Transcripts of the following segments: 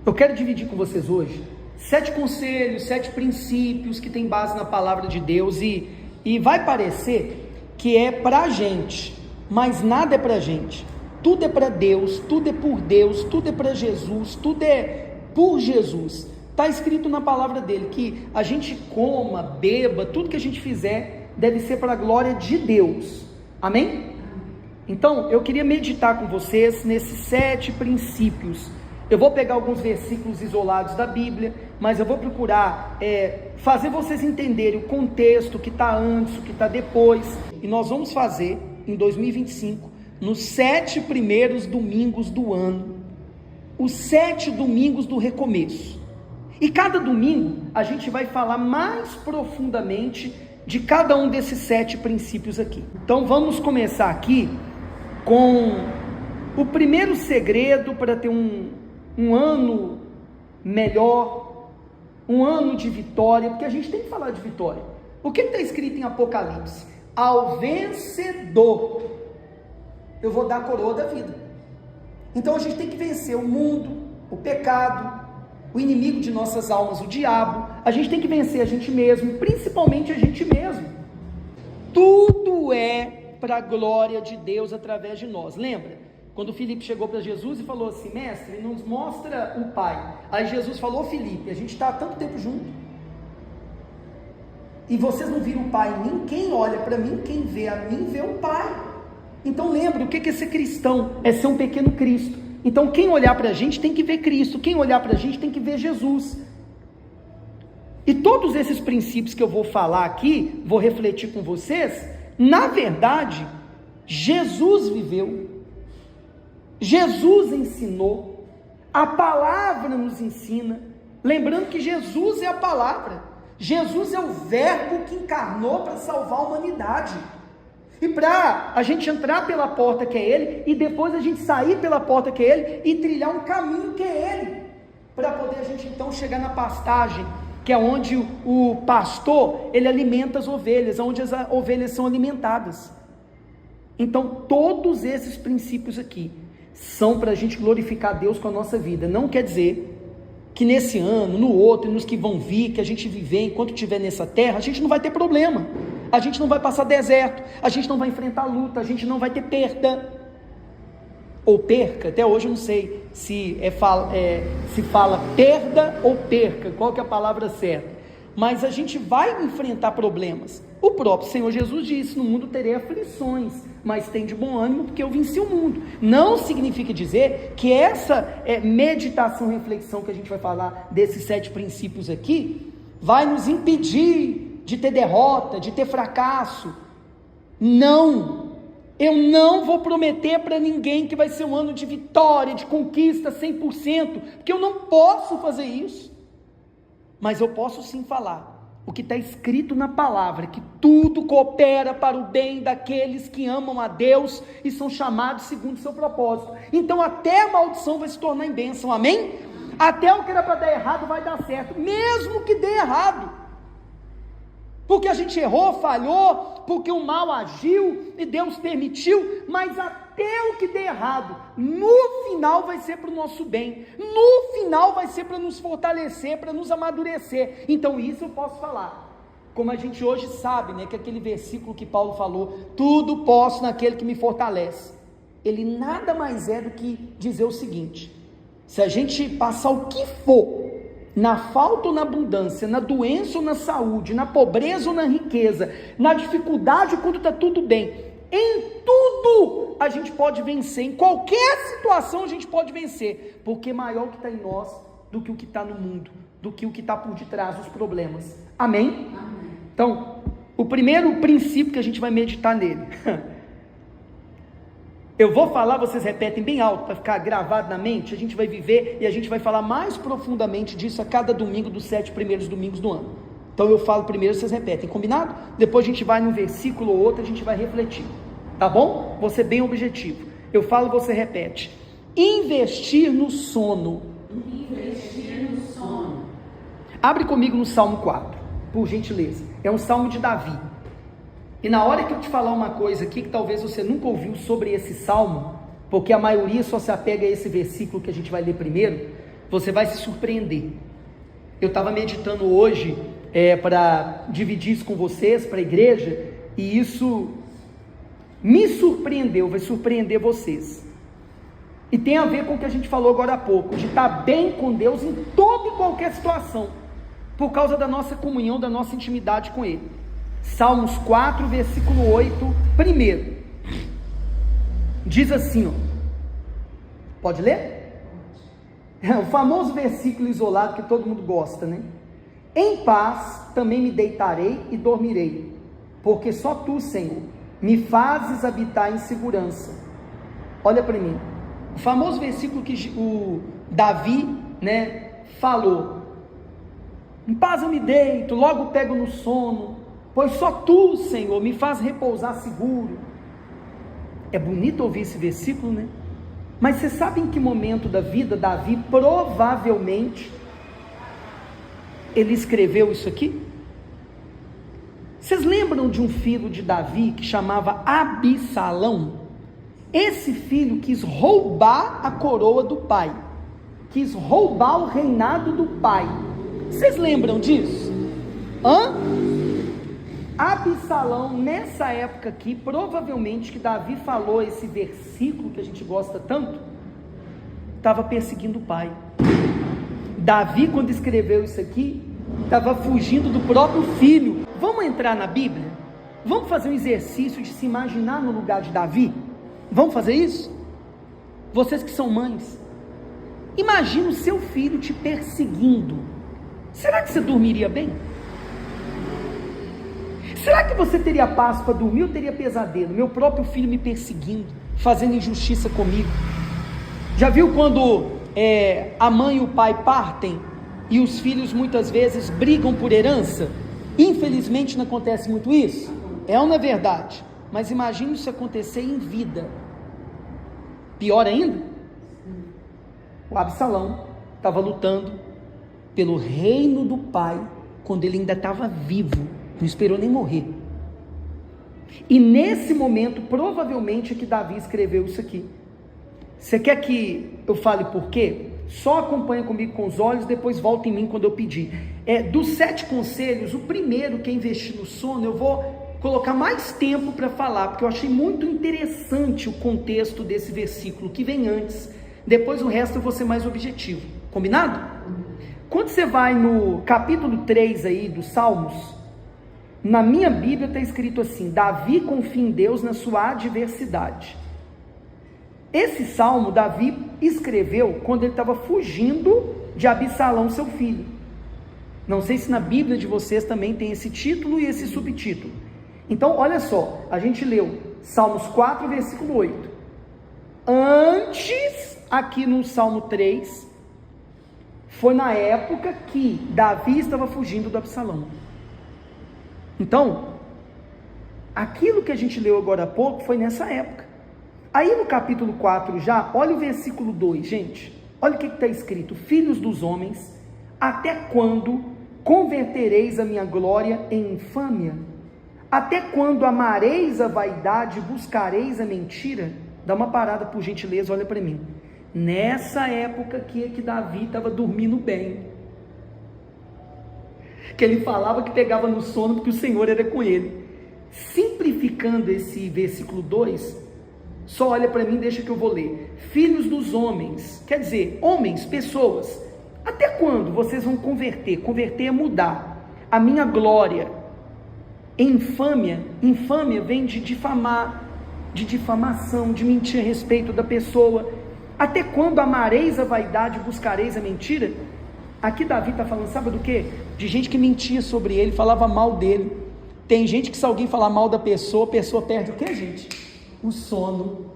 Eu quero dividir com vocês hoje 7 conselhos, 7 princípios que tem base na palavra de Deus e vai parecer que é pra gente, mas nada é pra gente. Tudo é para Deus, tudo é por Deus, tudo é para Jesus, tudo é por Jesus. Está escrito na palavra dele que a gente coma, beba, tudo que a gente fizer deve ser para a glória de Deus. Amém? Então, eu queria meditar com vocês nesses 7 princípios. Eu vou pegar alguns versículos isolados da Bíblia, mas eu vou procurar fazer vocês entenderem o contexto, o que está antes, o que está depois. E nós vamos fazer em 2025, nos 7 primeiros domingos do ano, os 7 domingos do recomeço. E cada domingo a gente vai falar mais profundamente de cada um desses 7 princípios aqui. Então vamos começar aqui com o primeiro segredo para ter um ano melhor, um ano de vitória, porque a gente tem que falar de vitória. O que está escrito em Apocalipse? Ao vencedor eu vou dar a coroa da vida. Então a gente tem que vencer o mundo, o pecado, o inimigo de nossas almas, o diabo. A gente tem que vencer a gente mesmo, principalmente a gente mesmo. Tudo é para a glória de Deus através de nós. Lembra? Quando Filipe chegou para Jesus e falou assim: mestre, nos mostra o Pai. Aí Jesus falou: Filipe, a gente está há tanto tempo junto, e vocês não viram o Pai em mim? Quem olha para mim, quem vê a mim, vê o Pai. Então lembre, o que é ser cristão? É ser um pequeno Cristo. Então quem olhar para a gente tem que ver Cristo, quem olhar para a gente tem que ver Jesus. E todos esses princípios que eu vou falar aqui, vou refletir com vocês, na verdade, Jesus viveu, Jesus ensinou, a palavra nos ensina. Lembrando que Jesus é a palavra, Jesus é o verbo que encarnou para salvar a humanidade. E para a gente entrar pela porta que é Ele, e depois a gente sair pela porta que é Ele, e trilhar um caminho que é Ele, para poder a gente então chegar na pastagem, que é onde o pastor, ele alimenta as ovelhas, onde as ovelhas são alimentadas. Então todos esses princípios aqui, são para a gente glorificar Deus com a nossa vida. Não quer dizer que nesse ano, no outro, e nos que vão vir, que a gente viver enquanto estiver nessa terra, a gente não vai ter problema, a gente não vai passar deserto, a gente não vai enfrentar luta, a gente não vai ter perda, ou perca. Até hoje eu não sei se fala perda ou perca, qual que é a palavra certa, mas a gente vai enfrentar problemas. O próprio Senhor Jesus disse: no mundo terei aflições, mas tem de bom ânimo, porque eu venci o mundo. Não significa dizer que essa meditação, reflexão que a gente vai falar desses 7 princípios aqui, vai nos impedir de ter derrota, de ter fracasso. Não, eu não vou prometer para ninguém que vai ser um ano de vitória, de conquista 100%, porque eu não posso fazer isso. Mas eu posso sim falar o que está escrito na palavra, que tudo coopera para o bem daqueles que amam a Deus e são chamados segundo o seu propósito. Então até a maldição vai se tornar em bênção, amém? Até o que era para dar errado vai dar certo, mesmo que dê errado, porque a gente errou, falhou, porque o mal agiu e Deus permitiu, mas até o que dê errado, no final vai ser para o nosso bem, no final vai ser para nos fortalecer, para nos amadurecer. Então isso eu posso falar, como a gente hoje sabe, né, que aquele versículo que Paulo falou: tudo posso naquele que me fortalece, ele nada mais é do que dizer o seguinte: se a gente passar o que for, na falta ou na abundância, na doença ou na saúde, na pobreza ou na riqueza, na dificuldade ou quando está tudo bem, em tudo a gente pode vencer, em qualquer situação a gente pode vencer, porque maior o que está em nós do que o que está no mundo, do que o que está por detrás dos problemas. Amém? Amém. Então, o primeiro princípio que a gente vai meditar nele, eu vou falar, vocês repetem bem alto para ficar gravado na mente. A gente vai viver e a gente vai falar mais profundamente disso a cada domingo dos 7 primeiros domingos do ano. Então eu falo primeiro, vocês repetem, combinado? Depois a gente vai num versículo ou outro, a gente vai refletir, tá bom? Vou ser bem objetivo. Eu falo, você repete. Investir no sono. Investir no sono. Abre comigo no Salmo 4, por gentileza. É um salmo de Davi. E na hora que eu te falar uma coisa aqui, que talvez você nunca ouviu sobre esse salmo, porque a maioria só se apega a esse versículo que a gente vai ler primeiro, Você vai se surpreender. Eu estava meditando hoje para dividir isso com vocês, para a igreja, e isso me surpreendeu, vai surpreender vocês. E tem a ver com o que a gente falou agora há pouco, de estar bem com Deus em toda e qualquer situação, por causa da nossa comunhão, da nossa intimidade com Ele. Salmos 4, versículo 8, primeiro, diz assim, ó, pode ler? É o famoso versículo isolado que todo mundo gosta, né? Em paz também me deitarei e dormirei, porque só Tu, Senhor, me fazes habitar em segurança. Olha para mim, o famoso versículo que o Davi, né, falou: em paz eu me deito, logo pego no sono, pois só Tu, Senhor, me faz repousar seguro. É bonito ouvir esse versículo, né? Mas você sabe em que momento da vida Davi, provavelmente, ele escreveu isso aqui? Vocês lembram de um filho de Davi que chamava Absalão? Esse filho quis roubar a coroa do pai, quis roubar o reinado do pai. Vocês lembram disso? Absalão, nessa época aqui, provavelmente que Davi falou esse versículo que a gente gosta tanto, estava perseguindo o pai. Davi, quando escreveu isso aqui, estava fugindo do próprio filho. Vamos entrar na Bíblia? Vamos fazer um exercício de se imaginar no lugar de Davi? Vamos fazer isso? Vocês que são mães, imagina o seu filho te perseguindo. Será que você dormiria bem? Será que você teria paz para dormir ou teria pesadelo? Meu próprio filho me perseguindo, fazendo injustiça comigo. Já viu quando a mãe e o pai partem e os filhos muitas vezes brigam por herança? Infelizmente não acontece muito isso. É ou não é verdade? Mas imagine isso acontecer em vida. Pior ainda, o Absalão estava lutando pelo reino do pai quando ele ainda estava vivo. Não esperou nem morrer. E nesse momento, provavelmente, é que Davi escreveu isso aqui. Você quer que eu fale por quê? Só acompanha comigo com os olhos, depois volta em mim quando eu pedir. Dos 7 conselhos, o primeiro, que é investir no sono, eu vou colocar mais tempo para falar, porque eu achei muito interessante o contexto desse versículo, que vem antes. Depois o resto eu vou ser mais objetivo. Combinado? Quando você vai no capítulo 3 aí dos Salmos, na minha Bíblia está escrito assim: Davi confia em Deus na sua adversidade. Esse salmo Davi escreveu quando ele estava fugindo de Absalão, seu filho. Não sei se na Bíblia de vocês também tem esse título e esse subtítulo. Então olha só, a gente leu Salmos 4, versículo 8. Antes, aqui no Salmo 3, foi na época que Davi estava fugindo do Absalão. Então, aquilo que a gente leu agora há pouco foi nessa época. Aí no capítulo 4 já, olha o versículo 2, gente. Olha o que está escrito: filhos dos homens, até quando convertereis a minha glória em infâmia? Até quando amareis a vaidade e buscareis a mentira? Dá uma parada por gentileza, olha para mim. Nessa época aqui é que Davi estava dormindo bem, que ele falava que pegava no sono porque o Senhor era com ele. Simplificando esse versículo 2, só olha para mim, deixa que eu vou ler. Filhos dos homens, quer dizer, homens, pessoas, até quando vocês vão converter? Converter é mudar a minha glória em infâmia. Infâmia vem de difamar, de difamação, de mentir a respeito da pessoa. Até quando amareis a vaidade e buscareis a mentira? Aqui Davi está falando, sabe do que? De gente que mentia sobre ele, falava mal dele. Tem gente que, se alguém falar mal da pessoa, a pessoa perde o que, gente? O sono.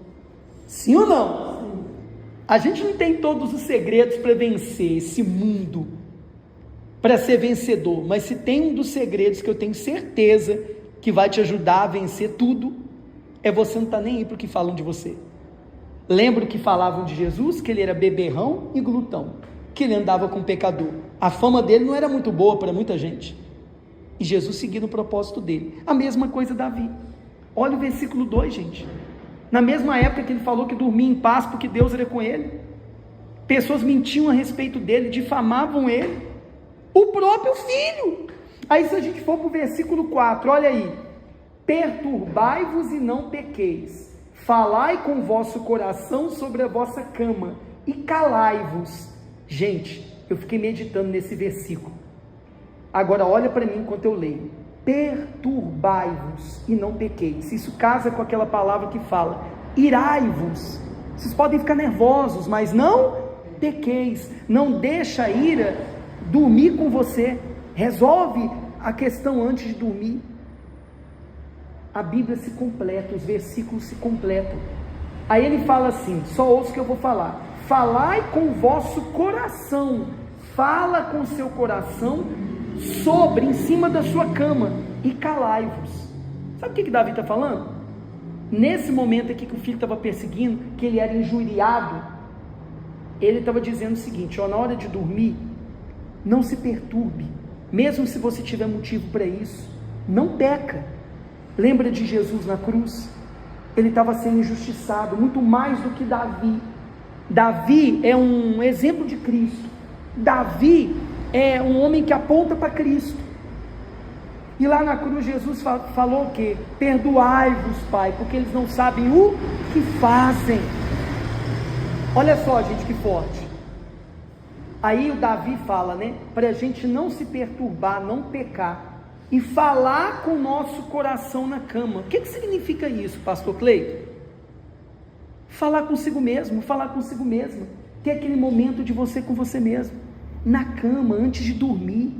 Sim ou não? Sim. A gente não tem todos os segredos para vencer esse mundo, para ser vencedor, mas se tem um dos segredos que eu tenho certeza que vai te ajudar a vencer tudo, é você não estar nem aí para o que falam de você. Lembra que falavam de Jesus? Que ele era beberrão e glutão, que ele andava com pecador. A fama dele não era muito boa para muita gente, e Jesus seguindo o propósito dele. A mesma coisa Davi. Olha o versículo 2, gente. Na mesma época que ele falou que dormia em paz porque Deus era com ele. Pessoas mentiam a respeito dele, difamavam ele, o próprio filho. Aí se a gente for para o versículo 4, olha aí: perturbai-vos e não pequeis, falai com o vosso coração sobre a vossa cama, e calai-vos. Gente, eu fiquei meditando nesse versículo. Agora olha para mim enquanto eu leio: perturbai-vos e não pequeis. Isso casa com aquela palavra que fala irai-vos. Vocês podem ficar nervosos, mas não pequeis. Não deixa a ira dormir com você. Resolve a questão antes de dormir. A Bíblia se completa, os versículos se completam. Aí ele fala assim, só ouça o que eu vou falar: falai com o vosso coração. Fala com o seu coração sobre, em cima da sua cama, e calai-vos. Sabe o que Davi está falando? Nesse momento aqui que o filho estava perseguindo, que ele era injuriado, ele estava dizendo o seguinte: ó, na hora de dormir, não se perturbe, mesmo se você tiver motivo para isso, não peca. Lembra de Jesus na cruz? Ele estava sendo injustiçado, muito mais do que Davi. Davi é um exemplo de Cristo. Davi é um homem que aponta para Cristo. E lá na cruz Jesus falou o quê? Perdoai-vos, Pai, porque eles não sabem o que fazem. Olha só, gente, que forte. Aí o Davi fala, né, para a gente não se perturbar, não pecar, e falar com o nosso coração na cama. O que significa isso, pastor Cleiton? Falar consigo mesmo, falar consigo mesmo, ter aquele momento de você com você mesmo, na cama, antes de dormir.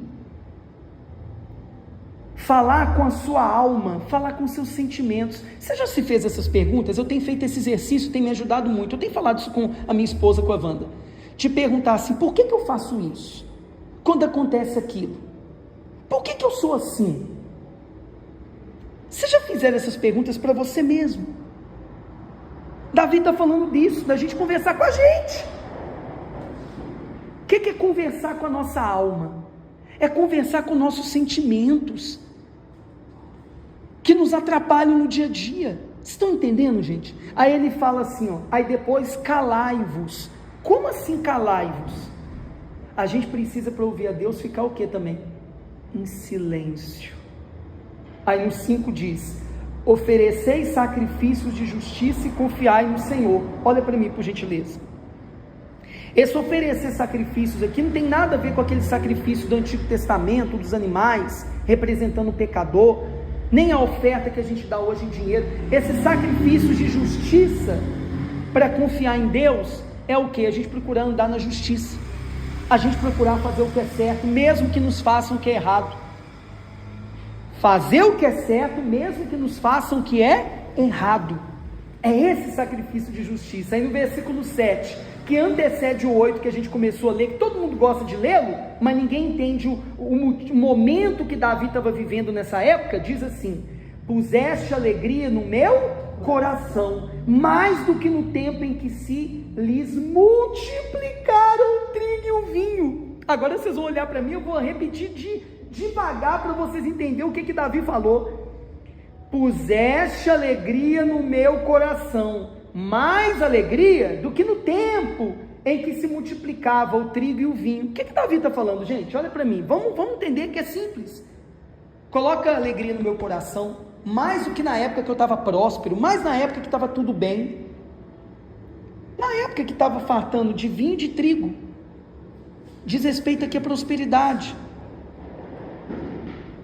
Falar com a sua alma, falar com os seus sentimentos. Você já se fez essas perguntas? Eu tenho feito esse exercício, tem me ajudado muito. Eu tenho falado isso com a minha esposa, com a Wanda. Te perguntar assim: por que eu faço isso? Quando acontece aquilo? Por que eu sou assim? Você já fizeram essas perguntas para você mesmo? Davi está falando disso, da gente conversar com a gente. O que é conversar com a nossa alma? É conversar com nossos sentimentos, que nos atrapalham no dia a dia. Vocês estão entendendo, gente? Aí ele fala assim, ó, aí depois calai-vos. Como assim calai-vos? A gente precisa, para ouvir a Deus, ficar o que também? Em silêncio. Aí no 5 diz: ofereceis sacrifícios de justiça e confiai no Senhor. Olha para mim, por gentileza. Esse oferecer sacrifícios aqui não tem nada a ver com aquele sacrifício do Antigo Testamento, dos animais, representando o pecador, nem a oferta que a gente dá hoje em dinheiro. Esses sacrifícios de justiça, para confiar em Deus, é o que? A gente procurar andar na justiça, a gente procurar fazer o que é certo, mesmo que nos façam o que é errado. Fazer o que é certo, mesmo que nos façam o que é errado. É esse sacrifício de justiça. Aí no versículo 7, que antecede o 8, que a gente começou a ler, que todo mundo gosta de lê-lo, mas ninguém entende o momento que Davi estava vivendo nessa época, diz assim: puseste alegria no meu coração, mais do que no tempo em que se lhes multiplicaram o trigo e o vinho. Agora vocês vão olhar para mim, eu vou repetir devagar para vocês entenderem o que Davi falou. Puseste alegria no meu coração, mais alegria do que no tempo em que se multiplicava o trigo e o vinho. O que Davi está falando, gente? Olha para mim, vamos entender que é simples. Coloca alegria no meu coração, mais do que na época que eu estava próspero, mais na época que estava tudo bem, na época que estava fartando de vinho e de trigo. Diz respeito aqui à prosperidade.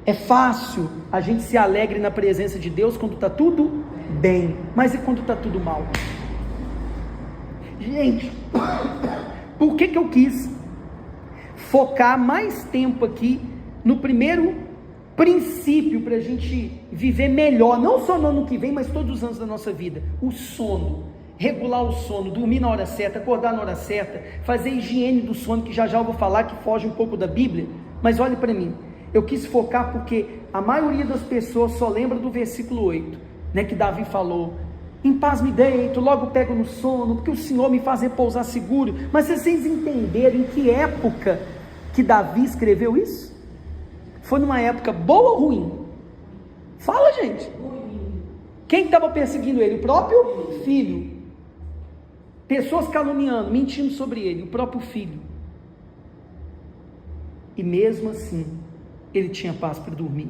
É fácil a gente se alegre na presença de Deus quando está tudo bem, mas e quando está tudo mal? Gente, por que eu quis focar mais tempo aqui no primeiro princípio para a gente viver melhor, não só no ano que vem, mas todos os anos da nossa vida? O sono, regular o sono, dormir na hora certa, acordar na hora certa, fazer higiene do sono, que já eu vou falar, que foge um pouco da Bíblia. Mas olhe para mim, eu quis focar porque a maioria das pessoas só lembra do versículo 8, né, que Davi falou: em paz me deito, logo pego no sono, porque o Senhor me faz repousar seguro. Mas vocês entenderam em que época que Davi escreveu isso? Foi numa época boa ou ruim? Fala, gente. Quem estava perseguindo ele? O próprio filho. pessoas caluniando, mentindo sobre ele, o próprio filho. E mesmo assim, ele tinha paz para dormir.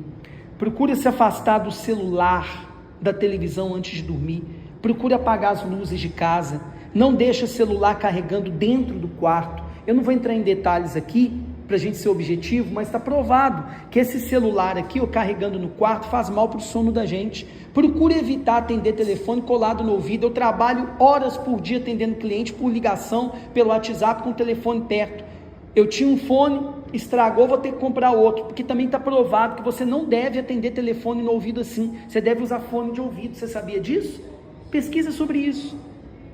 Procura se afastar do celular, da televisão antes de dormir. Procura apagar as luzes de casa. Não deixa o celular carregando dentro do quarto. Eu não vou entrar em detalhes aqui, para a gente ser objetivo, mas está provado que esse celular aqui, carregando no quarto, faz mal para o sono da gente. Procura evitar atender telefone colado no ouvido. Eu trabalho horas por dia atendendo cliente por ligação, pelo WhatsApp, com o telefone perto. Eu tinha um fone, estragou, vou ter que comprar outro, porque também está provado que você não deve atender telefone no ouvido assim. Você deve usar fone de ouvido. Você sabia disso? Pesquisa sobre isso.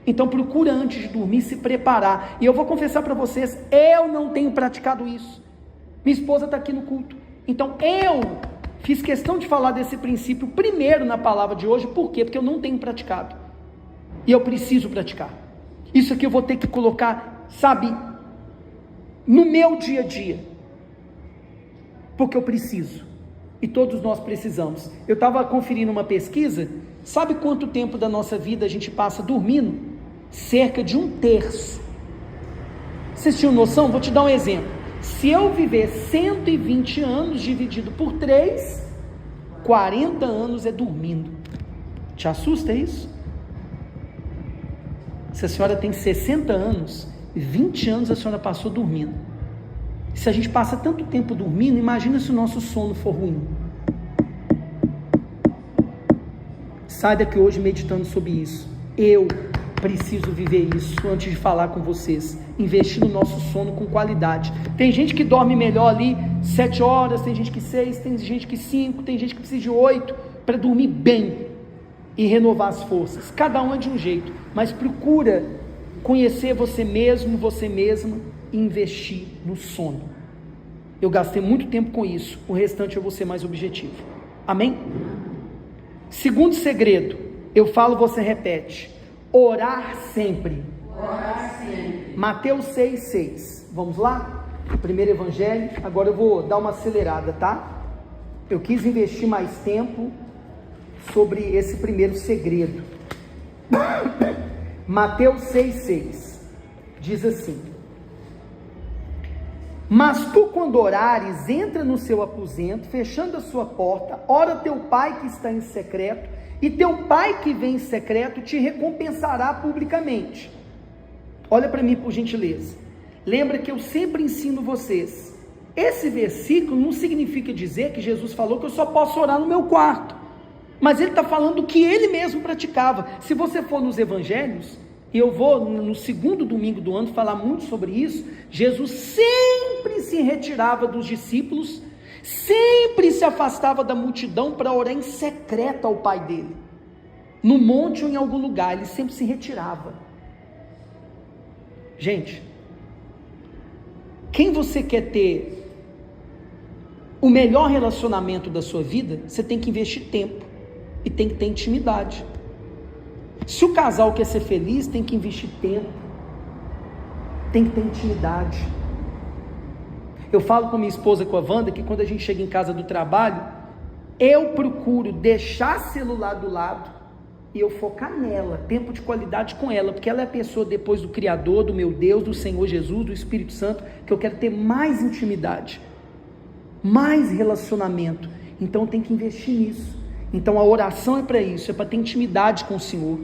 Então procura antes de dormir se preparar. E eu vou confessar para vocês, eu não tenho praticado isso. Minha esposa está aqui no culto. Então eu fiz questão de falar desse princípio primeiro na palavra de hoje. Por quê? Porque eu não tenho praticado. E eu preciso praticar. Isso aqui eu vou ter que colocar, sabe, no meu dia a dia. Porque eu preciso. E todos nós precisamos. Eu estava conferindo uma pesquisa. Sabe quanto tempo da nossa vida a gente passa dormindo? Cerca de 1/3. Vocês tinham noção? Vou te dar um exemplo. Se eu viver 120 anos dividido por 3, 40 anos é dormindo. Te assusta isso? Se a senhora tem 60 anos, 20 anos a senhora passou dormindo. Se a gente passa tanto tempo dormindo, imagina se o nosso sono for ruim. Sai daqui hoje meditando sobre isso. Eu preciso viver isso antes de falar com vocês. Investir no nosso sono com qualidade. Tem gente que dorme melhor ali 7 horas, tem gente que 6, tem gente que 5, tem gente que precisa de 8 para dormir bem e renovar as forças. Cada um é de um jeito, mas procura conhecer você mesmo, você mesma e investir no sono. Eu gastei muito tempo com isso, o restante eu vou ser mais objetivo. Amém? Segundo segredo, eu falo, você repete. Orar sempre. Orar sempre. Mateus 6,6. Vamos lá? Primeiro evangelho. Agora eu vou dar uma acelerada, tá? Eu quis investir mais tempo sobre esse primeiro segredo. Mateus 6,6. Diz assim: mas tu, quando orares, entra no seu aposento, fechando a sua porta, ora teu pai que está em secreto, e teu pai que vem em secreto te recompensará publicamente. Olha para mim por gentileza. Lembra que eu sempre ensino vocês. Esse versículo não significa dizer que Jesus falou que eu só posso orar no meu quarto. Mas ele está falando do que ele mesmo praticava. Se você for nos evangelhos, e eu vou no segundo domingo do ano falar muito sobre isso, Jesus sempre se retirava dos discípulos, sempre se afastava da multidão para orar em secreto ao pai dele, no monte ou em algum lugar, ele sempre se retirava. Gente, quem você quer ter o melhor relacionamento da sua vida, você tem que investir tempo e tem que ter intimidade. Se o casal quer ser feliz, tem que investir tempo, tem que ter intimidade. Eu falo com minha esposa, com a Wanda, que quando a gente chega em casa do trabalho, eu procuro deixar celular do lado e eu focar nela, tempo de qualidade com ela, porque ela é a pessoa depois do Criador, do meu Deus, do Senhor Jesus, do Espírito Santo, que eu quero ter mais intimidade, mais relacionamento. Então tem que investir nisso. Então a oração é para isso, é para ter intimidade com o Senhor,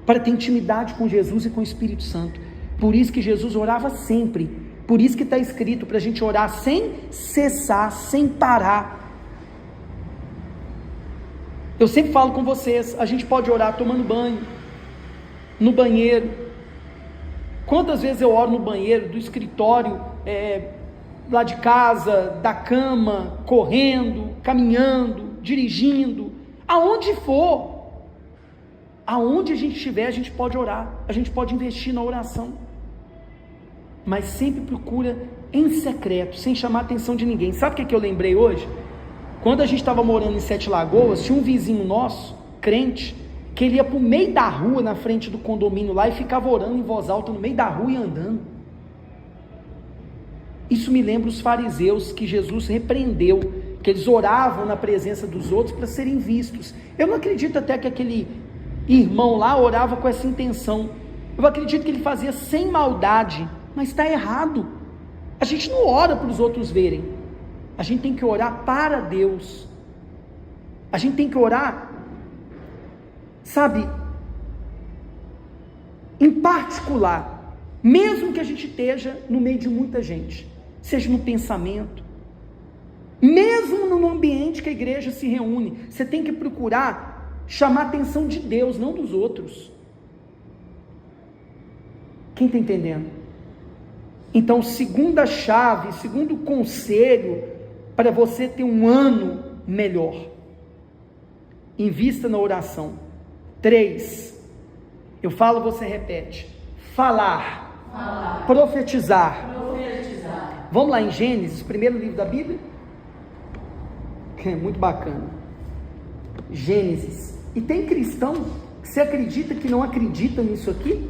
para ter intimidade com Jesus e com o Espírito Santo. Por isso que Jesus orava sempre, por isso que está escrito para a gente orar sem cessar, sem parar. Eu sempre falo com vocês, a gente pode orar tomando banho, no banheiro. Quantas vezes eu oro no banheiro, do escritório, lá de casa, da cama, correndo, caminhando, dirigindo, aonde for, aonde a gente estiver, a gente pode orar, a gente pode investir na oração, mas sempre procura em secreto, sem chamar a atenção de ninguém. Sabe o que eu lembrei hoje? Quando a gente estava morando em Sete Lagoas, tinha um vizinho nosso, crente, que ele ia para o meio da rua, na frente do condomínio lá, e ficava orando em voz alta no meio da rua e andando. Isso me lembra os fariseus que Jesus repreendeu, que eles oravam na presença dos outros para serem vistos. Eu não acredito até que aquele irmão lá orava com essa intenção. Eu acredito que ele fazia sem maldade, mas está errado. A gente não ora para os outros verem, a gente tem que orar para Deus. A gente tem que orar, sabe, em particular, mesmo que a gente esteja no meio de muita gente, seja no pensamento, mesmo no ambiente que a igreja se reúne, você tem que procurar chamar a atenção de Deus, não dos outros. Quem está entendendo? Então, segunda chave, segundo conselho para você ter um ano melhor: invista na oração. 3, eu falo, você repete: falar. Profetizar. Vamos lá em Gênesis, primeiro livro da Bíblia. É muito bacana. Gênesis. E tem cristão que você acredita que não acredita nisso aqui,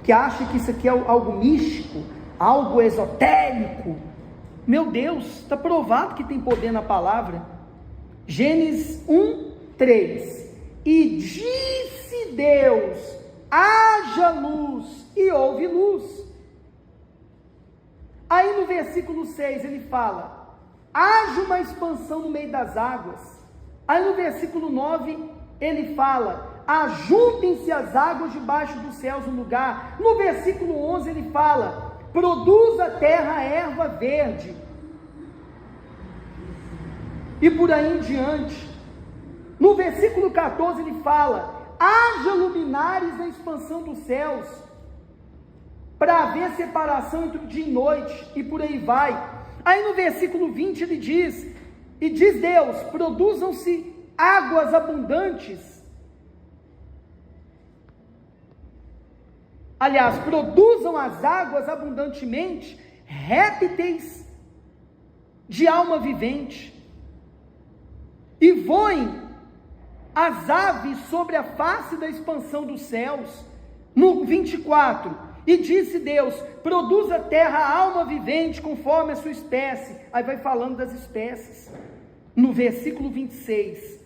que acha que isso aqui é algo místico, algo esotérico. Meu Deus, está provado que tem poder na palavra. Gênesis 1:3. E disse Deus: haja luz, e houve luz. Aí no versículo 6 ele fala: haja uma expansão no meio das águas. Aí no versículo 9 ele fala: ajuntem-se as águas debaixo dos céus no lugar. No versículo 11 ele fala: produz a terra erva verde. E por aí em diante. No versículo 14 ele fala: haja luminares na expansão dos céus, para haver separação entre o dia e noite, e por aí vai. Aí no versículo 20 ele diz: e diz Deus: produzam-se águas abundantes. Aliás, produzam as águas abundantemente répteis de alma vivente, e voem as aves sobre a face da expansão dos céus. No 24, e disse Deus: produz a terra a alma vivente conforme a sua espécie. Aí vai falando das espécies. No versículo 26,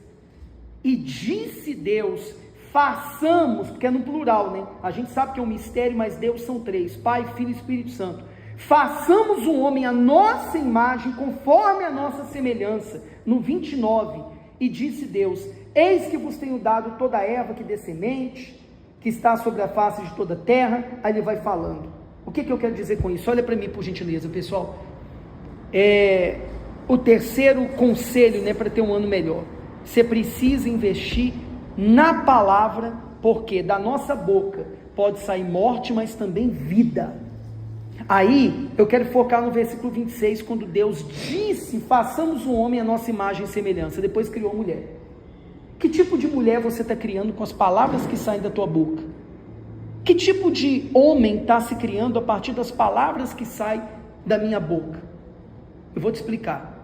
e disse Deus: façamos, porque é no plural, né? A gente sabe que é um mistério, mas Deus são 3, Pai, Filho e Espírito Santo. Façamos o homem à nossa imagem, conforme a nossa semelhança. No 29, e disse Deus: eis que vos tenho dado toda a erva que dê semente, que está sobre a face de toda a terra. Aí ele vai falando. O que eu quero dizer com isso? Olha para mim, por gentileza, pessoal. O terceiro conselho, né, para ter um ano melhor: você precisa investir na palavra, porque da nossa boca pode sair morte, mas também vida. Aí eu quero focar no versículo 26, quando Deus disse: façamos o homem à nossa imagem e semelhança. Depois criou a mulher. Que tipo de mulher você está criando com as palavras que saem da tua boca? Que tipo de homem está se criando a partir das palavras que saem da minha boca? Eu vou te explicar.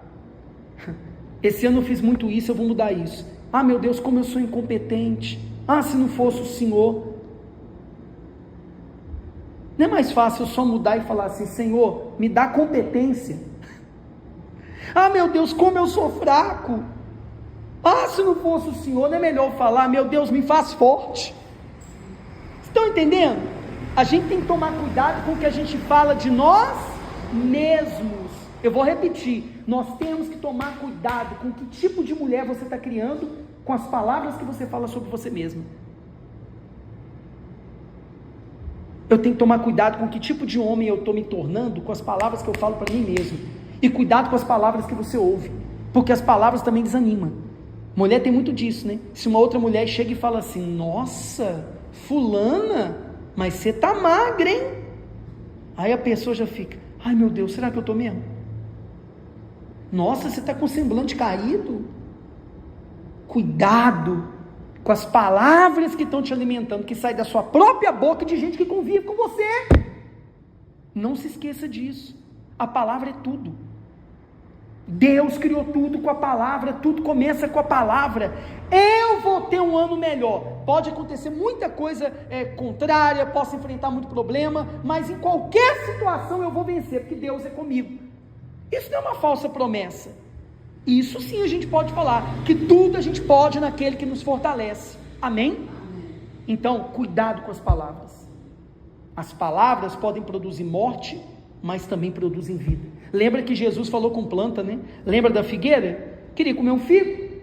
Esse ano eu fiz muito isso, eu vou mudar isso. Ah, meu Deus, como eu sou incompetente. Ah, se não fosse o Senhor. Não é mais fácil eu só mudar e falar assim: Senhor, me dá competência. Ah, meu Deus, como eu sou fraco. Ah, se não fosse o Senhor. Não é melhor falar: meu Deus, me faz forte. Estão entendendo? A gente tem que tomar cuidado com o que a gente fala de nós mesmos. Eu vou repetir: nós temos que tomar cuidado com que tipo de mulher você está criando com as palavras que você fala sobre você mesmo. Eu tenho que tomar cuidado com que tipo de homem eu estou me tornando com as palavras que eu falo para mim mesmo. E cuidado com as palavras que você ouve, porque as palavras também desanimam. Mulher tem muito disso, né? Se uma outra mulher chega e fala assim: nossa, fulana, mas você tá magra, hein? Aí a pessoa já fica: ai meu Deus, será que eu tô mesmo? Nossa, você tá com semblante caído. Cuidado com as palavras que estão te alimentando, que saem da sua própria boca, de gente que convive com você. Não se esqueça disso. A palavra é tudo. Deus criou tudo com a palavra, tudo começa com a palavra. Eu vou ter um ano melhor. Pode acontecer muita coisa contrária, posso enfrentar muito problema, mas em qualquer situação eu vou vencer, porque Deus é comigo. Isso não é uma falsa promessa. Isso sim a gente pode falar, que tudo a gente pode naquele que nos fortalece. Amém? Então, cuidado com as palavras. As palavras podem produzir morte, mas também produzem vida. Lembra que Jesus falou com planta, né? Lembra da figueira? Queria comer um figo,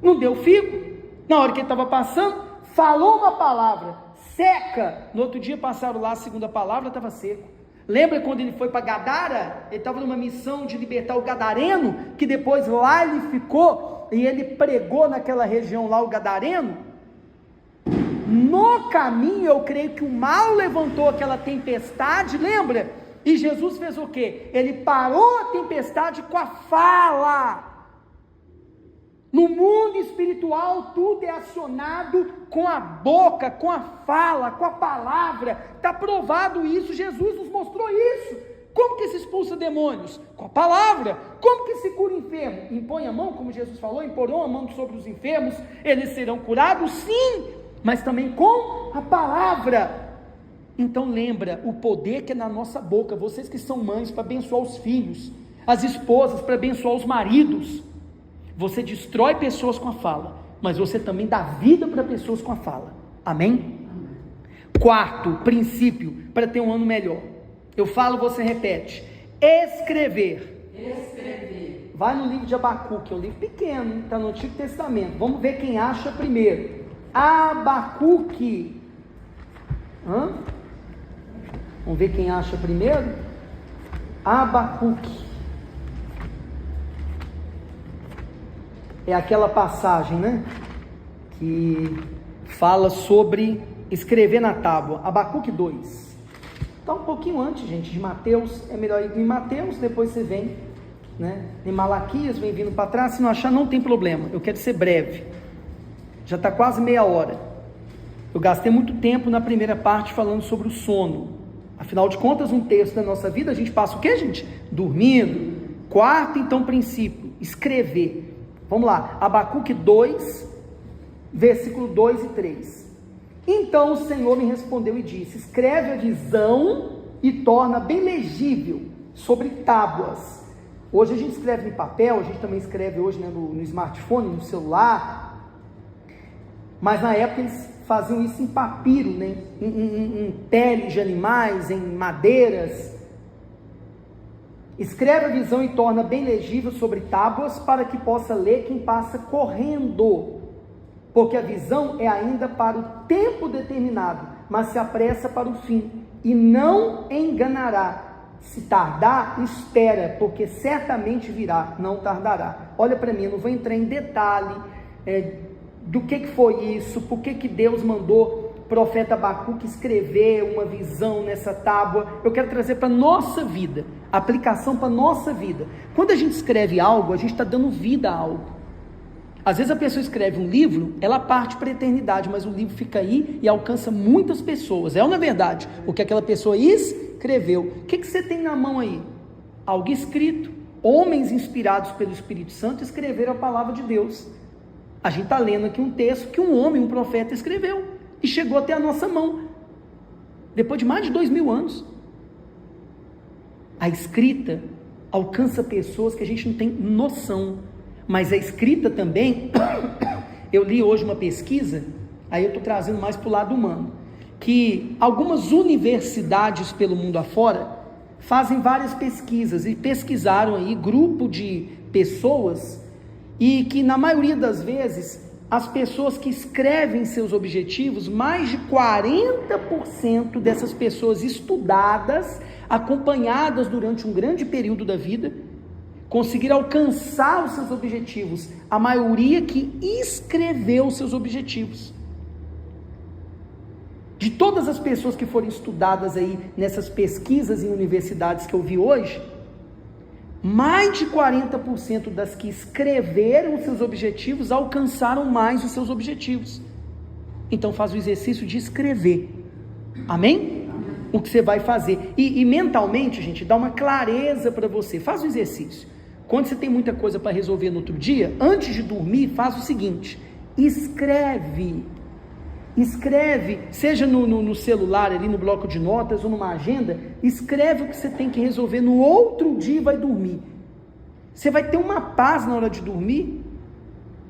não deu figo. Na hora que ele estava passando, falou uma palavra, seca. No outro dia passaram lá, a segunda palavra, estava seco. Lembra quando ele foi para Gadara? Ele estava numa missão de libertar o gadareno, que depois lá ele ficou, e ele pregou naquela região lá, o gadareno. No caminho, eu creio que o mal levantou aquela tempestade, lembra? E Jesus fez o quê? Ele parou a tempestade com a fala. No mundo espiritual, tudo é acionado com a boca, com a fala, com a palavra. Está provado isso, Jesus nos mostrou isso. Como que se expulsa demônios? Com a palavra. Como que se cura enfermo? Impõe a mão, como Jesus falou, imporão a mão sobre os enfermos, eles serão curados, sim, mas também com a palavra. Então lembra, o poder que é na nossa boca, vocês que são mães, para abençoar os filhos, as esposas, para abençoar os maridos. Você destrói pessoas com a fala, mas você também dá vida para pessoas com a fala. Amém? Quarto princípio, para ter um ano melhor. Eu falo, você repete. Escrever. Escrever. Vai no livro de Abacuque, é um livro pequeno, está no Antigo Testamento. Vamos ver quem acha primeiro. Abacuque. Vamos ver quem acha primeiro. Abacuque. É aquela passagem, né? Que fala sobre escrever na tábua. Abacuque 2. Está um pouquinho antes, gente, de Mateus. É melhor ir em Mateus, depois você vem, né? Em Malaquias, vem vindo para trás. Se não achar, não tem problema. Eu quero ser breve. Já está quase meia hora. Eu gastei muito tempo na primeira parte falando sobre o sono. Afinal de contas, um terço da nossa vida, a gente passa o quê, gente? Dormindo. Quarto, então, princípio. Escrever. Vamos lá, Abacuque 2, versículo 2 e 3. Então o Senhor me respondeu e disse: escreve a visão e torna bem legível sobre tábuas. Hoje a gente escreve em papel, a gente também escreve hoje, né, no smartphone, no celular, mas na época eles faziam isso em papiro, né, em peles de animais, em madeiras. Escreve a visão e torna bem legível sobre tábuas, para que possa ler quem passa correndo, porque a visão é ainda para o tempo determinado, mas se apressa para o fim, e não enganará. Se tardar, espera, porque certamente virá, não tardará. Olha para mim, eu não vou entrar em detalhe do que foi isso, por que Deus mandou o profeta Abacuque escrever uma visão nessa tábua. Eu quero trazer para a nossa vida, aplicação para a nossa vida. Quando a gente escreve algo, a gente está dando vida a algo. Às vezes a pessoa escreve um livro, ela parte para a eternidade, mas o livro fica aí e alcança muitas pessoas. É ou não é verdade? O que aquela pessoa escreveu. O que você tem na mão aí? Algo escrito. Homens inspirados pelo Espírito Santo escreveram a palavra de Deus. A gente está lendo aqui um texto que um homem, um profeta escreveu e chegou até a nossa mão, depois de mais de 2000 anos. A escrita alcança pessoas que a gente não tem noção, mas a escrita também, eu li hoje uma pesquisa, aí eu estou trazendo mais para o lado humano, que algumas universidades pelo mundo afora fazem várias pesquisas, e pesquisaram aí grupo de pessoas, e que na maioria das vezes, as pessoas que escrevem seus objetivos, mais de 40% dessas pessoas estudadas, acompanhadas durante um grande período da vida, conseguiram alcançar os seus objetivos. A maioria que escreveu os seus objetivos. De todas as pessoas que foram estudadas aí nessas pesquisas em universidades que eu vi hoje, mais de 40% das que escreveram os seus objetivos alcançaram mais os seus objetivos. Então faz o exercício de escrever. Amém? O que você vai fazer. E mentalmente, gente, dá uma clareza para você. Faz o exercício. Quando você tem muita coisa para resolver no outro dia, antes de dormir, faz o seguinte: escreve. Escreve, seja no celular, ali no bloco de notas ou numa agenda, escreve o que você tem que resolver no outro dia e vai dormir. Você vai ter uma paz na hora de dormir.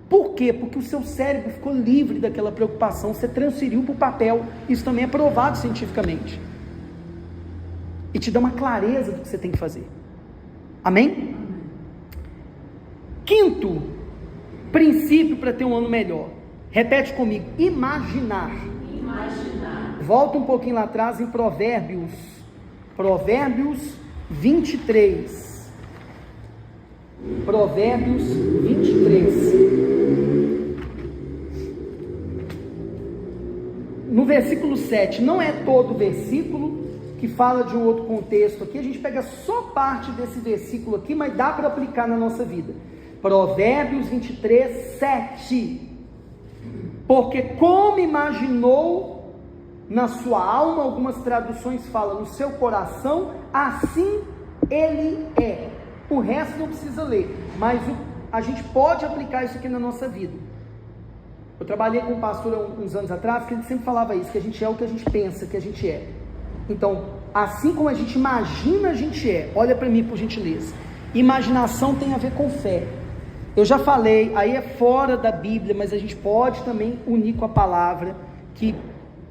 Por quê? Porque o seu cérebro ficou livre daquela preocupação, você transferiu para o papel. Isso também é provado cientificamente. e te dá uma clareza do que você tem que fazer. Amém? Quinto princípio para ter um ano melhor. Repete comigo: imaginar. Volta um pouquinho lá atrás em Provérbios 23. Provérbios 23. No versículo 7, não é todo o versículo que fala de um outro contexto aqui, a gente pega só parte desse versículo aqui, mas dá para aplicar na nossa vida. Provérbios 23, 7. Porque como imaginou na sua alma, algumas traduções falam no seu coração, assim ele é. O resto não precisa ler, mas a gente pode aplicar isso aqui na nossa vida. Eu trabalhei com um pastor há uns anos atrás, que ele sempre falava isso, que a gente é o que a gente pensa que a gente é. Então, assim como a gente imagina, a gente é. Olha para mim, por gentileza. Imaginação tem a ver com fé. Eu já falei, aí é fora da Bíblia, mas a gente pode também unir com a palavra, que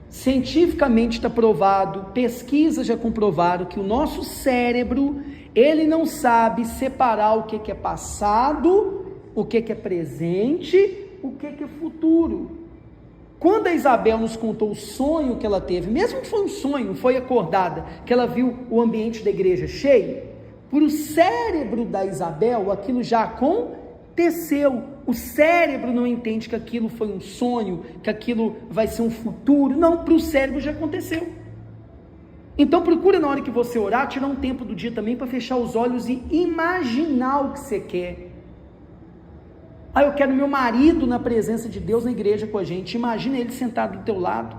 cientificamente está provado, pesquisas já comprovaram que o nosso cérebro, ele não sabe separar o que é passado, o que é presente, o que é futuro. Quando a Isabel nos contou o sonho que ela teve, mesmo que foi um sonho, não foi acordada, que ela viu o ambiente da igreja cheio, para o cérebro da Isabel, aquilo já aconteceu. O cérebro não entende que aquilo foi um sonho, que aquilo vai ser um futuro. Não, para o cérebro já aconteceu. Então procura, na hora que você orar, tirar um tempo do dia também para fechar os olhos e imaginar o que você quer. Eu quero meu marido na presença de Deus na igreja com a gente. Imagina ele sentado do teu lado.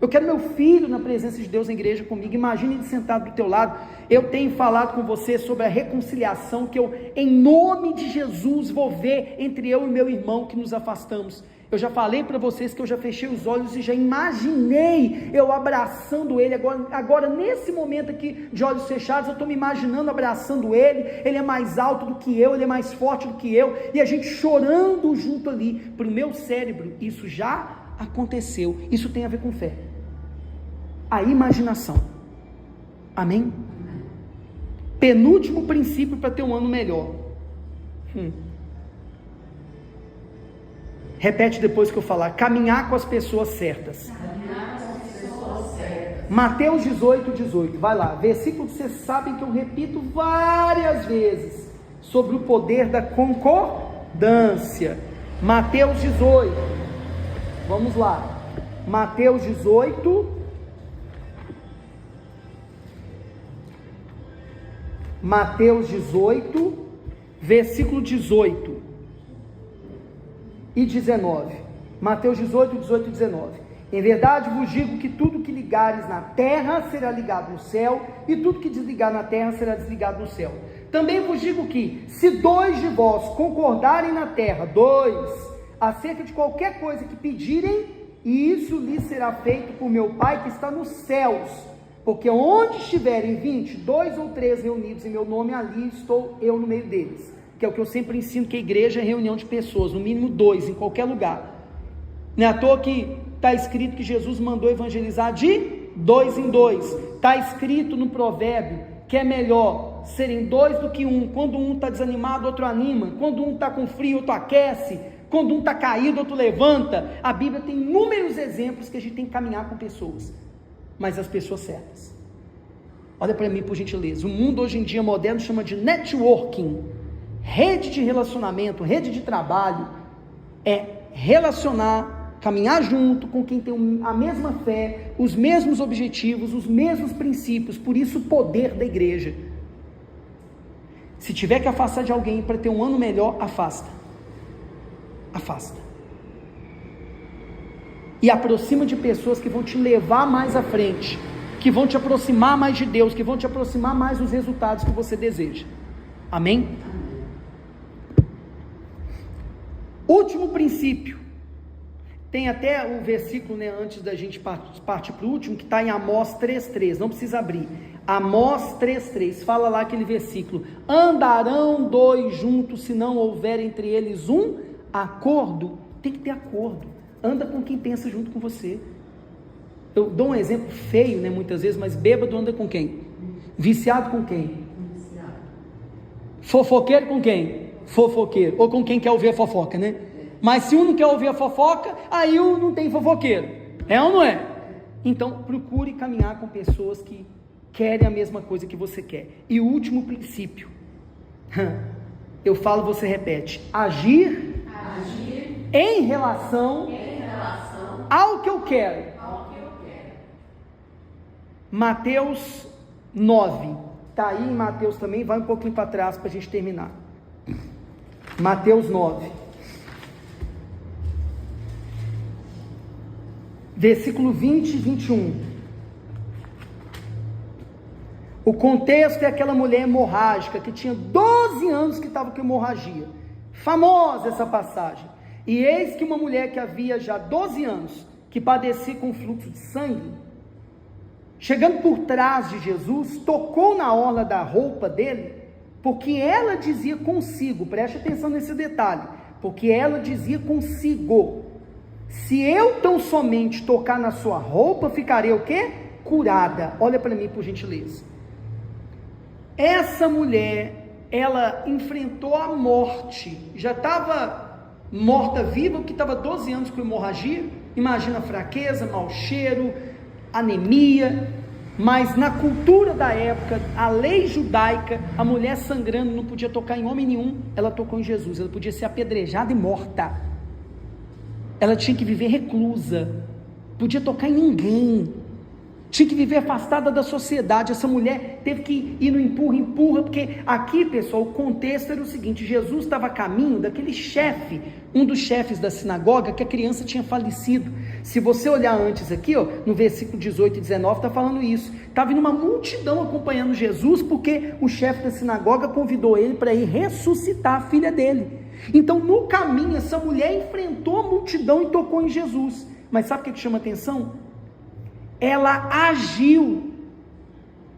Eu quero meu filho na presença de Deus na igreja comigo. Imagina ele sentado do teu lado. Eu tenho falado com você sobre a reconciliação que eu, em nome de Jesus, vou ver entre eu e meu irmão que nos afastamos. Eu já falei para vocês que eu já fechei os olhos e já imaginei eu abraçando ele. Agora nesse momento aqui de olhos fechados, eu estou me imaginando abraçando ele. Ele é mais alto do que eu, ele é mais forte do que eu, e a gente chorando junto ali. Para o meu cérebro, isso já aconteceu. Isso tem a ver com fé. A imaginação. Amém? Penúltimo princípio para ter um ano melhor. Repete depois que eu falar: caminhar com as pessoas certas. Mateus 18, vai lá, versículo que vocês sabem que eu repito várias vezes, sobre o poder da concordância. Mateus 18, vamos lá, Mateus 18, versículo 18 e 19, Mateus 18, 18 e 19, em verdade vos digo que tudo que ligares na terra será ligado no céu, e tudo que desligar na terra será desligado no céu. Também vos digo que, se 2 de vós concordarem na terra, 2, acerca de qualquer coisa que pedirem, e isso lhes será feito por meu Pai que está nos céus, porque onde estiverem 20, 2 ou 3 reunidos em meu nome, ali estou eu no meio deles. Que é o que eu sempre ensino, que a igreja é reunião de pessoas, no mínimo 2, em qualquer lugar. Não é à toa que está escrito que Jesus mandou evangelizar de 2 em 2. Está escrito no provérbio que é melhor serem 2 do que 1. Quando um está desanimado, outro anima. Quando um está com frio, outro aquece. Quando um está caído, outro levanta. A Bíblia tem inúmeros exemplos que a gente tem que caminhar com pessoas, mas as pessoas certas. Olha para mim, por gentileza. O mundo hoje em dia moderno chama de networking. Rede de relacionamento, rede de trabalho, é relacionar, caminhar junto com quem tem a mesma fé, os mesmos objetivos, os mesmos princípios. Por isso o poder da igreja. Se tiver que afastar de alguém para ter um ano melhor, afasta. E aproxima de pessoas que vão te levar mais à frente, que vão te aproximar mais de Deus, que vão te aproximar mais dos resultados que você deseja. Amém? Último princípio, tem até um versículo, antes da gente partir para o último, que está em Amós 3,3, não precisa abrir, Amós 3,3, fala lá aquele versículo: andarão 2 juntos se não houver entre eles um acordo. Tem que ter acordo, anda com quem pensa junto com você. Eu dou um exemplo feio, muitas vezes, mas bêbado anda com quem? Viciado com quem? Fofoqueiro com quem? Fofoqueiro. Ou com quem quer ouvir a fofoca, né? Mas se um não quer ouvir a fofoca, aí um não tem fofoqueiro. É ou não é? Então, procure caminhar com pessoas que querem a mesma coisa que você quer. E o último princípio. Eu falo, você repete. Agir em relação ao que eu quero. Mateus 9. Está aí em Mateus também. Vai um pouquinho para trás para a gente terminar. Mateus 9. Versículo 20 e 21. O contexto é aquela mulher hemorrágica que tinha 12 anos que estava com hemorragia. Famosa essa passagem. E eis que uma mulher que havia já 12 anos, que padecia com fluxo de sangue, chegando por trás de Jesus, tocou na orla da roupa dele, porque ela dizia consigo, preste atenção nesse detalhe, porque ela dizia consigo, se eu tão somente tocar na sua roupa, ficarei o quê? Curada. Olha para mim, por gentileza. Essa mulher, ela enfrentou a morte, já estava morta-viva, porque estava 12 anos com hemorragia, imagina fraqueza, mau cheiro, anemia, mas na cultura da época, a lei judaica, a mulher sangrando não podia tocar em homem nenhum, ela tocou em Jesus, ela podia ser apedrejada e morta, ela tinha que viver reclusa, podia tocar em ninguém, tinha que viver afastada da sociedade. Essa mulher teve que ir no empurra, porque aqui, pessoal, o contexto era o seguinte: Jesus estava a caminho daquele chefe, um dos chefes da sinagoga, que a criança tinha falecido. Se você olhar antes aqui, ó, no versículo 18 e 19, está falando isso, estava indo uma multidão acompanhando Jesus, porque o chefe da sinagoga convidou ele para ir ressuscitar a filha dele. Então, no caminho, essa mulher enfrentou a multidão e tocou em Jesus. Mas sabe o que chama atenção? Ela agiu.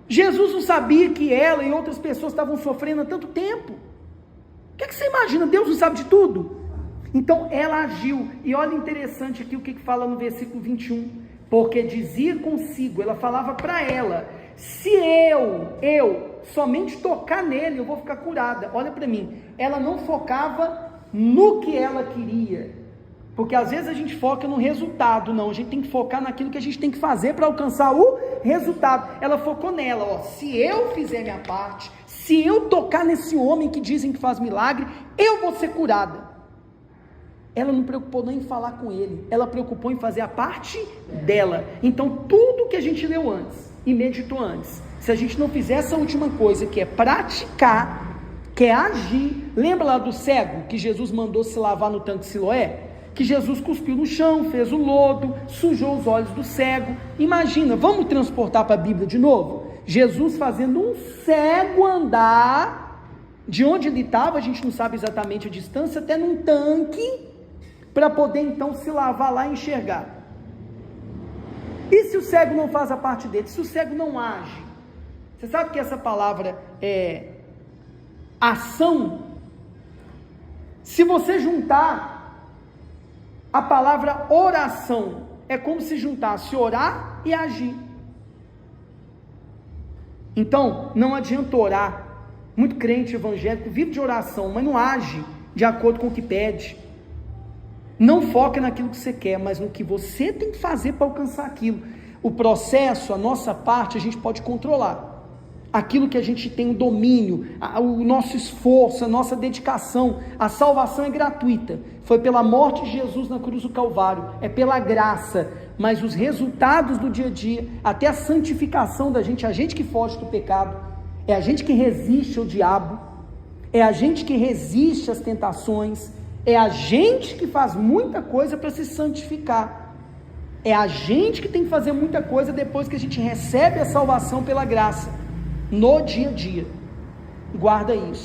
Jesus não sabia que ela e outras pessoas estavam sofrendo há tanto tempo. O que você imagina? Deus não sabe de tudo? Então ela agiu. E olha interessante aqui o que fala no versículo 21. Porque dizia consigo, ela falava para ela: se eu somente tocar nele, eu vou ficar curada. Olha para mim, ela não focava no que ela queria, porque às vezes a gente foca no resultado. Não, a gente tem que focar naquilo que a gente tem que fazer para alcançar o resultado. Ela focou nela, ó, se eu fizer minha parte, se eu tocar nesse homem que dizem que faz milagre, eu vou ser curada. Ela não preocupou nem em falar com ele, ela preocupou em fazer a parte dela. Então tudo que a gente leu antes e meditou antes, se a gente não fizer essa última coisa, que é praticar, que é agir. Lembra lá do cego que Jesus mandou se lavar no tanque de Siloé? Que Jesus cuspiu no chão, fez o lodo, sujou os olhos do cego. Imagina, vamos transportar para a Bíblia de novo? Jesus fazendo um cego andar de onde ele estava, a gente não sabe exatamente a distância, até num tanque, para poder então se lavar lá e enxergar. E se o cego não faz a parte dele? Se o cego não age? Você sabe que essa palavra é ação? Se você juntar a palavra oração, é como se juntasse orar e agir. Então, não adianta orar. Muito crente evangélico vive de oração, mas não age de acordo com o que pede. Não foca naquilo que você quer, mas no que você tem que fazer para alcançar aquilo. O processo, a nossa parte, a gente pode controlar. Aquilo que a gente tem o domínio, o nosso esforço, a nossa dedicação. A salvação é gratuita, foi pela morte de Jesus na cruz do Calvário, é pela graça, mas os resultados do dia a dia, até a santificação da gente, a gente que foge do pecado, é a gente que resiste ao diabo, é a gente que resiste às tentações, é a gente que faz muita coisa para se santificar, é a gente que tem que fazer muita coisa depois que a gente recebe a salvação pela graça, no dia a dia. Guarda isso.